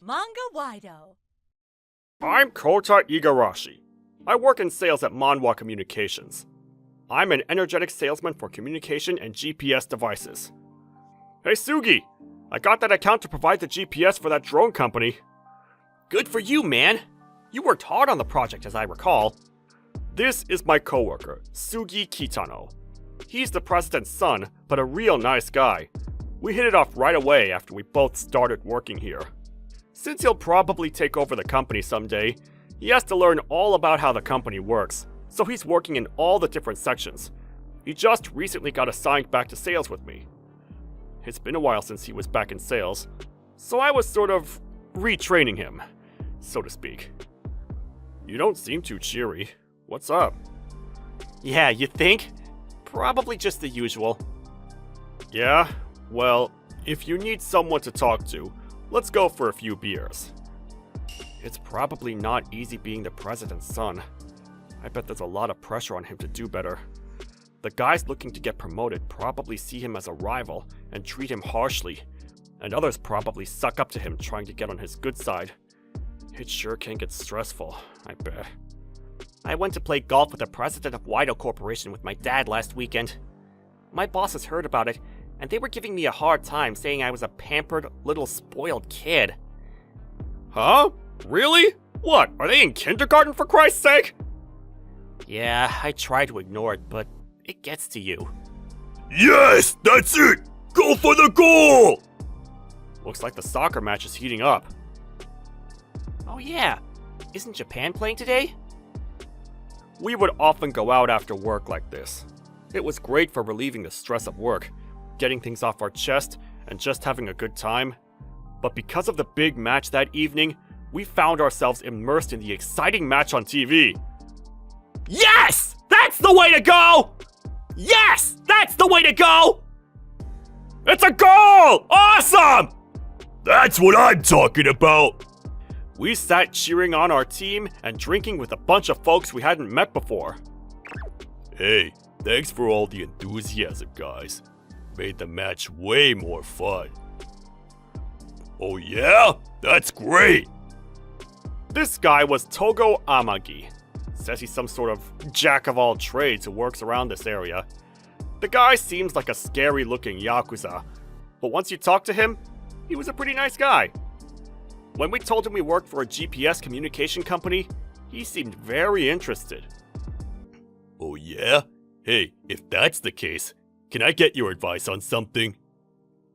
Manga-Waido. I'm Kota Igarashi. I work in sales at Manhwa Communications. I'm an energetic salesman for communication and GPS devices. Hey Sugi, I got that account to provide the GPS for that drone company. Good for you, man. You worked hard on the project, as I recall. This is my coworker, Sugi Kitano. He's the president's son, but a real nice guy. We hit it off right away after we both started working here. Since he'll probably take over the company someday, he has to learn all about how the company works, so he's working in all the different sections. He just recently got assigned back to sales with me. It's been a while since he was back in sales, so I was sort of retraining him, so to speak. You don't seem too cheery. What's up? Yeah, you think? Probably just the usual. Yeah? Well, if you need someone to talk to, let's go for a few beers. It's probably not easy being the president's son. I bet there's a lot of pressure on him to do better. The guys looking to get promoted probably see him as a rival and treat him harshly, and others probably suck up to him trying to get on his good side. It sure can get stressful, I bet. I went to play golf with the president of Waido Corporation with my dad last weekend. My bosses heard about it, and they were giving me a hard time, saying I was a pampered, little spoiled kid. Huh? Really? What, are they in kindergarten for Christ's sake? Yeah, I try to ignore it, but it gets to you. Yes, that's it! Go for the goal! Looks like the soccer match is heating up. Oh yeah, isn't Japan playing today? We would often go out after work like this. It was great for relieving the stress of work, getting things off our chest, and just having a good time. But because of the big match that evening, we found ourselves immersed in the exciting match on TV. Yes! That's the way to go! Yes! That's the way to go! It's a goal! Awesome! That's what I'm talking about! We sat cheering on our team and drinking with a bunch of folks we hadn't met before. Hey, thanks for all the enthusiasm, guys. Made the match way more fun. Oh yeah? That's great! This guy was Togo Amagi. Says he's some sort of jack-of-all-trades who works around this area. The guy seems like a scary-looking yakuza, but once you talk to him, he was a pretty nice guy. When we told him we worked for a GPS communication company, he seemed very interested. Oh yeah? Hey, if that's the case, can I get your advice on something?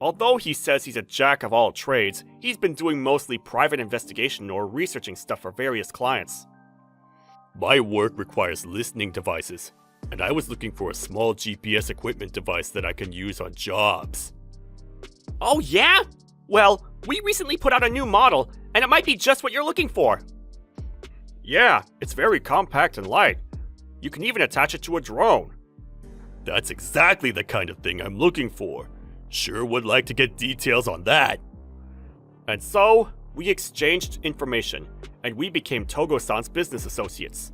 Although he says he's a jack of all trades, he's been doing mostly private investigation or researching stuff for various clients. My work requires listening devices, and I was looking for a small GPS equipment device that I can use on jobs. Oh yeah? Well, we recently put out a new model, and it might be just what you're looking for. Yeah, it's very compact and light. You can even attach it to a drone. That's exactly the kind of thing I'm looking for. Sure would like to get details on that. And so, we exchanged information, and we became Togo-san's business associates.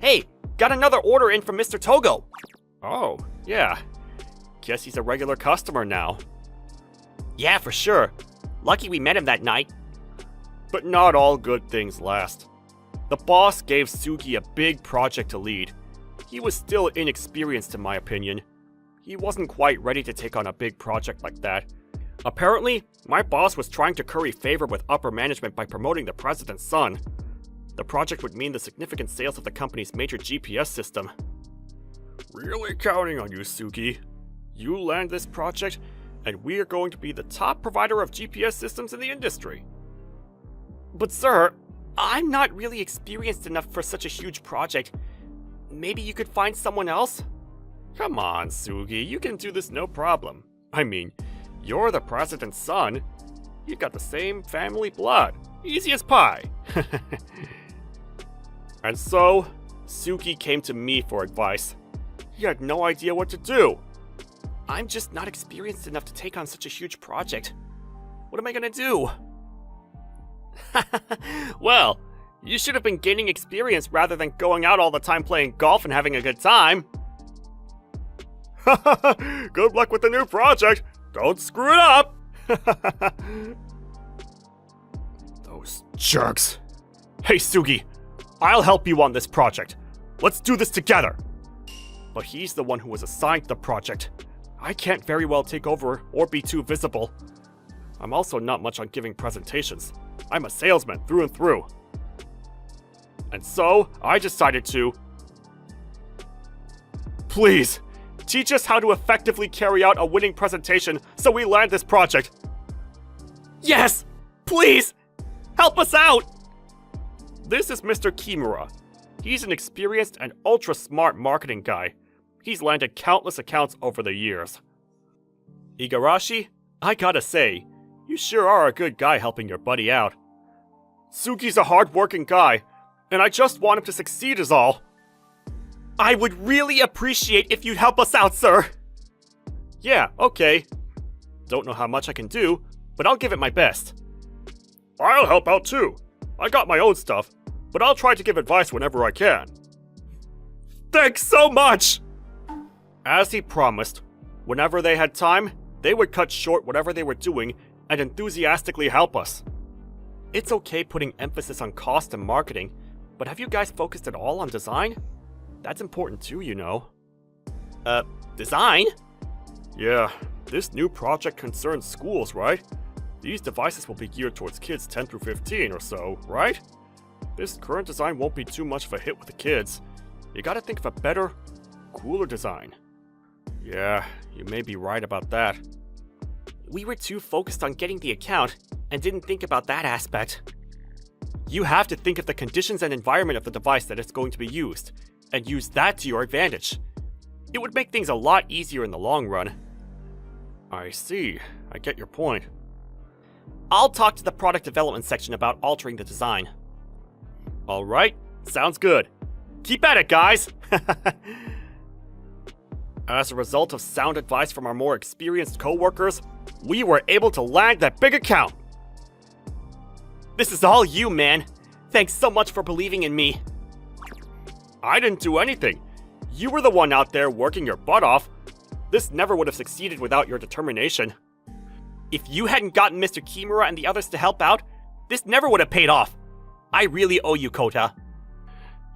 Hey, got another order in from Mr. Togo. Oh, yeah. Guess he's a regular customer now. Yeah, for sure. Lucky we met him that night. But not all good things last. The boss gave Sugi a big project to lead. He was still inexperienced in my opinion. He wasn't quite ready to take on a big project like that. Apparently, my boss was trying to curry favor with upper management by promoting the president's son. The project would mean the significant sales of the company's major GPS system. Really counting on you, Sugi. You land this project, and we are going to be the top provider of GPS systems in the industry. But sir, I'm not really experienced enough for such a huge project. Maybe you could find someone else? Come on, Sugi, you can do this no problem. I mean, you're the president's son. You've got the same family blood. Easy as pie. And so, Sugi came to me for advice. He had no idea what to do. I'm just not experienced enough to take on such a huge project. What am I gonna do? Well, you should have been gaining experience rather than going out all the time playing golf and having a good time. Good luck with the new project. Don't screw it up. Those jerks. Hey, Sugi, I'll help you on this project. Let's do this together. But he's the one who was assigned the project. I can't very well take over or be too visible. I'm also not much on giving presentations. I'm a salesman through and through. And so, I decided to... Please, teach us how to effectively carry out a winning presentation so we land this project. Yes! Please! Help us out! This is Mr. Kimura. He's an experienced and ultra-smart marketing guy. He's landed countless accounts over the years. Igarashi, I gotta say, you sure are a good guy helping your buddy out. Sugi's a hard-working guy, and I just want him to succeed is all. I would really appreciate if you'd help us out, sir. Yeah, okay. Don't know how much I can do, but I'll give it my best. I'll help out too. I got my own stuff, but I'll try to give advice whenever I can. Thanks so much! As he promised, whenever they had time, they would cut short whatever they were doing and enthusiastically help us. It's okay putting emphasis on cost and marketing, but have you guys focused at all on design? That's important too, you know. Design? Yeah, this new project concerns schools, right? These devices will be geared towards kids 10 through 15 or so, right? This current design won't be too much of a hit with the kids. You gotta think of a better, cooler design. Yeah, you may be right about that. We were too focused on getting the account and didn't think about that aspect. You have to think of the conditions and environment of the device that it's going to be used, and use that to your advantage. It would make things a lot easier in the long run. I see. I get your point. I'll talk to the product development section about altering the design. Alright, sounds good. Keep at it, guys! As a result of sound advice from our more experienced co-workers, we were able to land that big account! This is all you, man. Thanks so much for believing in me. I didn't do anything. You were the one out there working your butt off. This never would have succeeded without your determination. If you hadn't gotten Mr. Kimura and the others to help out, this never would have paid off. I really owe you, Kota.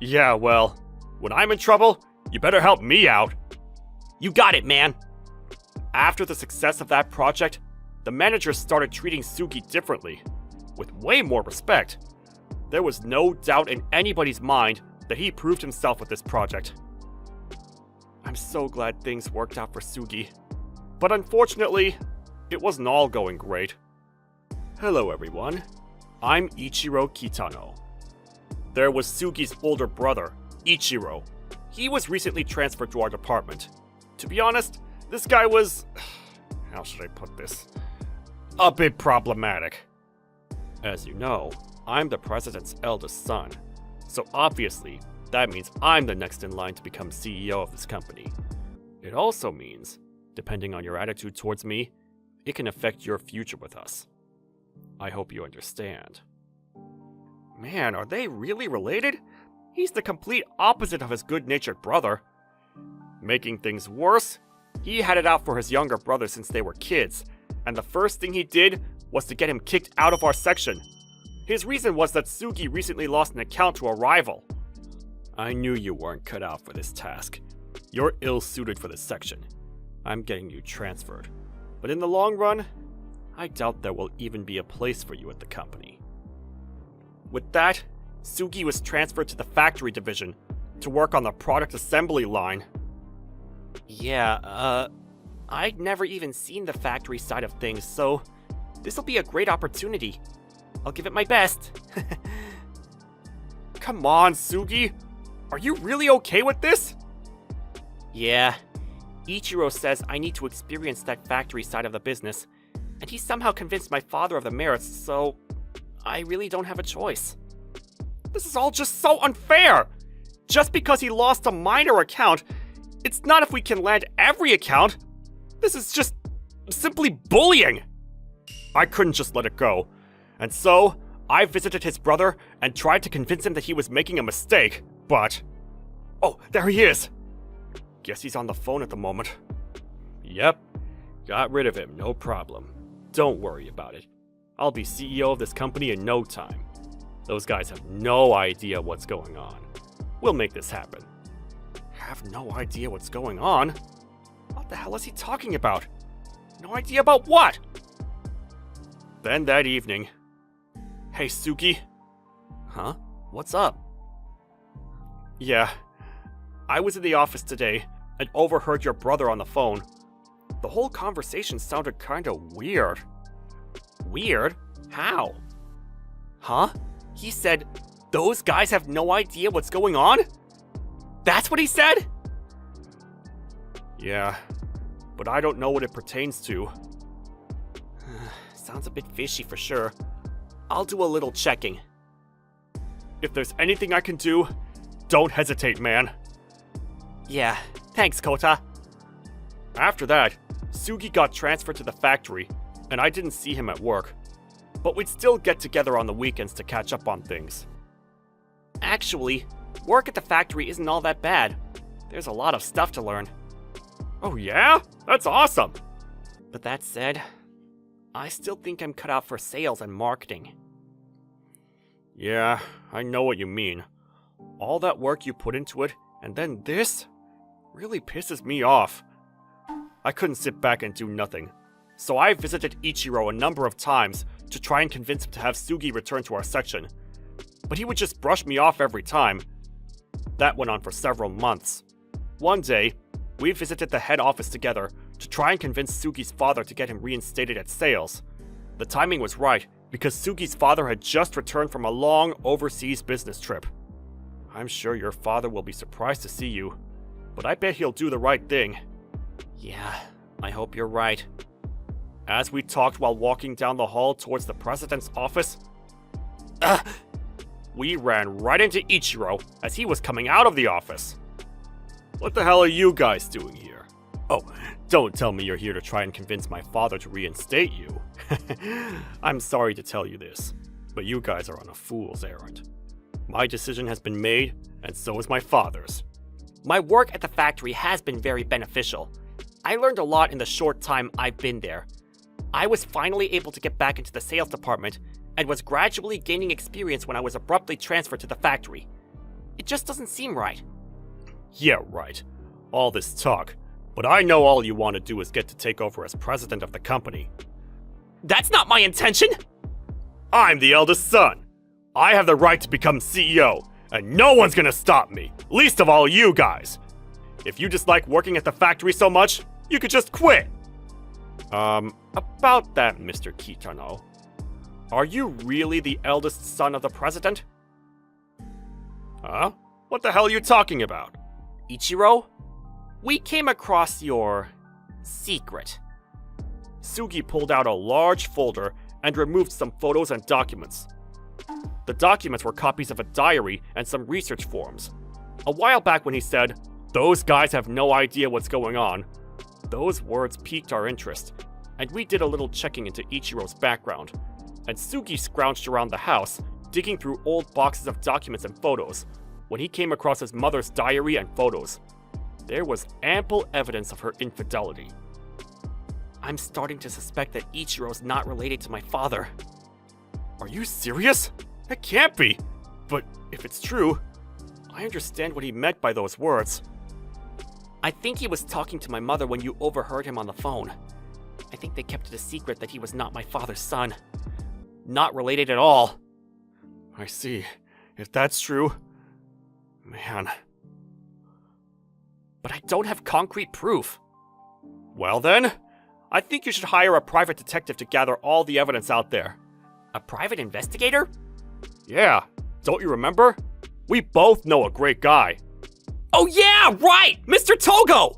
Yeah, well, when I'm in trouble, you better help me out. You got it, man. After the success of that project, the managers started treating Sugi differently, with way more respect. There was no doubt in anybody's mind that he proved himself with this project. I'm so glad things worked out for Sugi. But unfortunately, it wasn't all going great. Hello everyone, I'm Ichiro Kitano. There was Sugi's older brother, Ichiro. He was recently transferred to our department. To be honest, this guy was... how should I put this? A bit problematic. As you know, I'm the president's eldest son. So obviously, that means I'm the next in line to become CEO of this company. It also means, depending on your attitude towards me, it can affect your future with us. I hope you understand. Man, are they really related? He's the complete opposite of his good-natured brother. Making things worse, he had it out for his younger brother since they were kids, and the first thing he did was to get him kicked out of our section. His reason was that Sugi recently lost an account to a rival. I knew you weren't cut out for this task. You're ill-suited for this section. I'm getting you transferred. But in the long run, I doubt there will even be a place for you at the company. With that, Sugi was transferred to the factory division to work on the product assembly line. Yeah, I'd never even seen the factory side of things, so this'll be a great opportunity. I'll give it my best. Come on, Sugi! Are you really okay with this? Yeah. Ichiro says I need to experience that factory side of the business, and he somehow convinced my father of the merits, so I really don't have a choice. This is all just so unfair! Just because he lost a minor account, it's not if we can land every account. This is just simply bullying! I couldn't just let it go, and so I visited his brother and tried to convince him that he was making a mistake, but... Oh, there he is! Guess he's on the phone at the moment. Yep, got rid of him, no problem. Don't worry about it. I'll be CEO of this company in no time. Those guys have no idea what's going on. We'll make this happen. Have no idea what's going on? What the hell is he talking about? No idea about what? Then that evening... Hey, Suki. Huh? What's up? Yeah. I was in the office today and overheard your brother on the phone. The whole conversation sounded kinda weird. Weird? How? Huh? He said, those guys have no idea what's going on? That's what he said? Yeah, but I don't know what it pertains to. Sounds a bit fishy for sure. I'll do a little checking. If there's anything I can do, don't hesitate, man. Yeah, thanks, Kota. After that, Sugi got transferred to the factory, and I didn't see him at work. But we'd still get together on the weekends to catch up on things. Actually, work at the factory isn't all that bad. There's a lot of stuff to learn. Oh yeah? That's awesome! But that said, I still think I'm cut out for sales and marketing. Yeah, I know what you mean. All that work you put into it, and then this, really pisses me off. I couldn't sit back and do nothing. So I visited Ichiro a number of times to try and convince him to have Sugi return to our section. But he would just brush me off every time. That went on for several months. One day, we visited the head office together to try and convince Sugi's father to get him reinstated at sales. The timing was right, because Sugi's father had just returned from a long overseas business trip. I'm sure your father will be surprised to see you, but I bet he'll do the right thing. Yeah, I hope you're right. As we talked while walking down the hall towards the president's office, we ran right into Ichiro as he was coming out of the office. What the hell are you guys doing here? Oh, don't tell me you're here to try and convince my father to reinstate you. I'm sorry to tell you this, but you guys are on a fool's errand. My decision has been made, and so is my father's. My work at the factory has been very beneficial. I learned a lot in the short time I've been there. I was finally able to get back into the sales department and was gradually gaining experience when I was abruptly transferred to the factory. It just doesn't seem right. Yeah, right. All this talk, but I know all you want to do is get to take over as president of the company. That's not my intention! I'm the eldest son. I have the right to become CEO, and no one's gonna stop me, least of all you guys. If you dislike working at the factory so much, you could just quit. About that, Mr. Kitano. Are you really the eldest son of the president? Huh? What the hell are you talking about? Ichiro, we came across your secret. Sugi pulled out a large folder and removed some photos and documents. The documents were copies of a diary and some research forms. A while back when he said, "Those guys have no idea what's going on," those words piqued our interest, and we did a little checking into Ichiro's background. And Sugi scrounged around the house, digging through old boxes of documents and photos, when he came across his mother's diary and photos. There was ample evidence of her infidelity. I'm starting to suspect that Ichiro's not related to my father. Are you serious? That can't be! But if it's true, I understand what he meant by those words. I think he was talking to my mother when you overheard him on the phone. I think they kept it a secret that he was not my father's son. Not related at all. I see. If that's true... Man. But I don't have concrete proof. Well then, I think you should hire a private detective to gather all the evidence out there. A private investigator? Yeah, don't you remember? We both know a great guy. Oh yeah, right! Mr. Togo!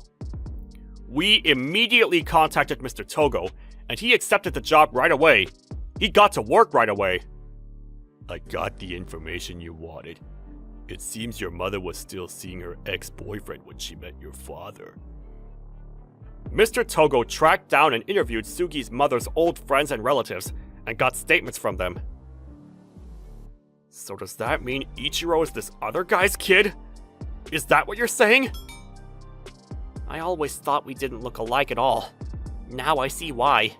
We immediately contacted Mr. Togo, and he accepted the job right away. He got to work right away. I got the information you wanted. It seems your mother was still seeing her ex-boyfriend when she met your father. Mr. Togo tracked down and interviewed Sugi's mother's old friends and relatives, and got statements from them. So does that mean Ichiro is this other guy's kid? Is that what you're saying? I always thought we didn't look alike at all. Now I see why.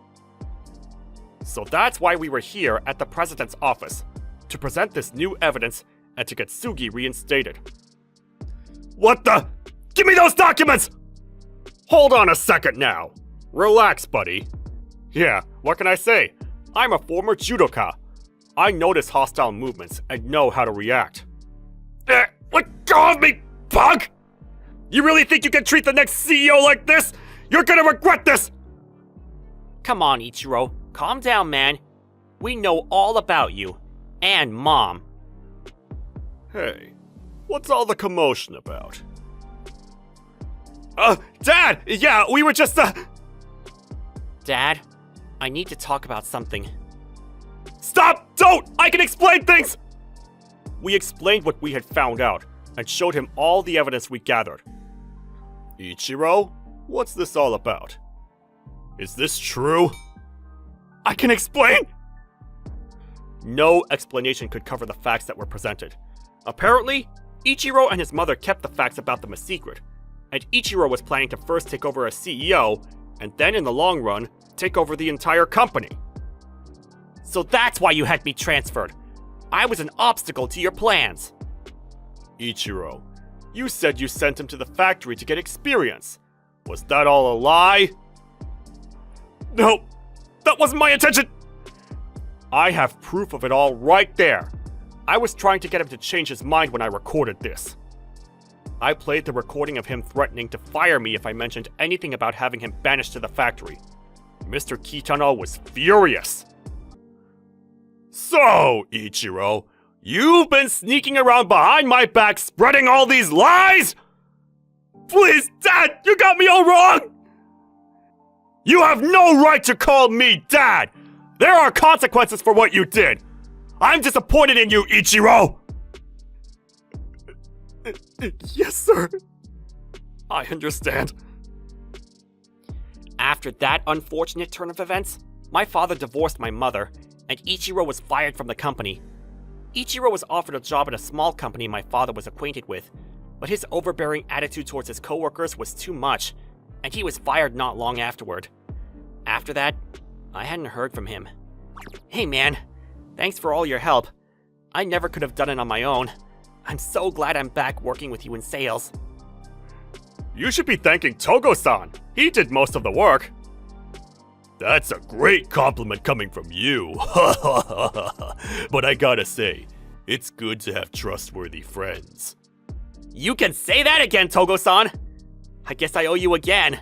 So that's why we were here at the president's office. to present this new evidence and to get Sugi reinstated. What the? Give me those documents! Hold on a second now. Relax, buddy. Yeah, what can I say? I'm a former judoka. I notice hostile movements and know how to react. Let go of me, punk! You really think you can treat the next CEO like this? You're gonna regret this! Come on, Ichiro. Calm down, man. We know all about you. And Mom. Hey, what's all the commotion about? Dad! Yeah, we were just, Dad, I need to talk about something. Stop! Don't! I can explain things! We explained what we had found out, and showed him all the evidence we gathered. Ichiro, what's this all about? Is this true? I can explain! No explanation could cover the facts that were presented. Apparently, Ichiro and his mother kept the facts about them a secret, and Ichiro was planning to first take over as CEO, and then in the long run, take over the entire company. So that's why you had me transferred. I was an obstacle to your plans. Ichiro, you said you sent him to the factory to get experience. Was that all a lie? No, that wasn't my intention! I have proof of it all right there. I was trying to get him to change his mind when I recorded this. I played the recording of him threatening to fire me if I mentioned anything about having him banished to the factory. Mr. Kitano was furious. So, Ichiro, you've been sneaking around behind my back spreading all these lies? Please, Dad, you got me all wrong! You have no right to call me Dad! There are consequences for what you did! I'm disappointed in you, Ichiro! Yes, sir. I understand. After that unfortunate turn of events, my father divorced my mother, and Ichiro was fired from the company. Ichiro was offered a job at a small company my father was acquainted with, but his overbearing attitude towards his coworkers was too much, and he was fired not long afterward. After that, I hadn't heard from him. Hey man, thanks for all your help. I never could have done it on my own. I'm so glad I'm back working with you in sales. You should be thanking Togo-san. He did most of the work. That's a great compliment coming from you. But I gotta say, it's good to have trustworthy friends. You can say that again, Togo-san! I guess I owe you again.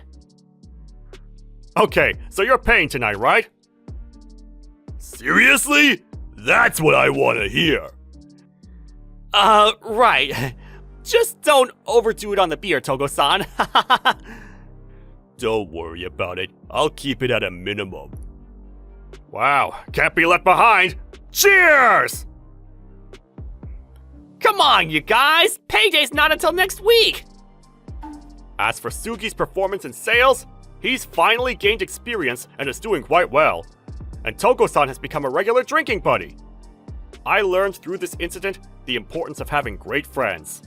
Okay, so you're paying tonight, right? Seriously? That's what I want to hear. Right. Just don't overdo it on the beer, Togo-san. Don't worry about it. I'll keep it at a minimum. Wow, can't be left behind. Cheers! Come on, you guys! Payday's not until next week! As for Sugi's performance in sales, he's finally gained experience and is doing quite well. And Togo-san has become a regular drinking buddy. I learned through this incident the importance of having great friends.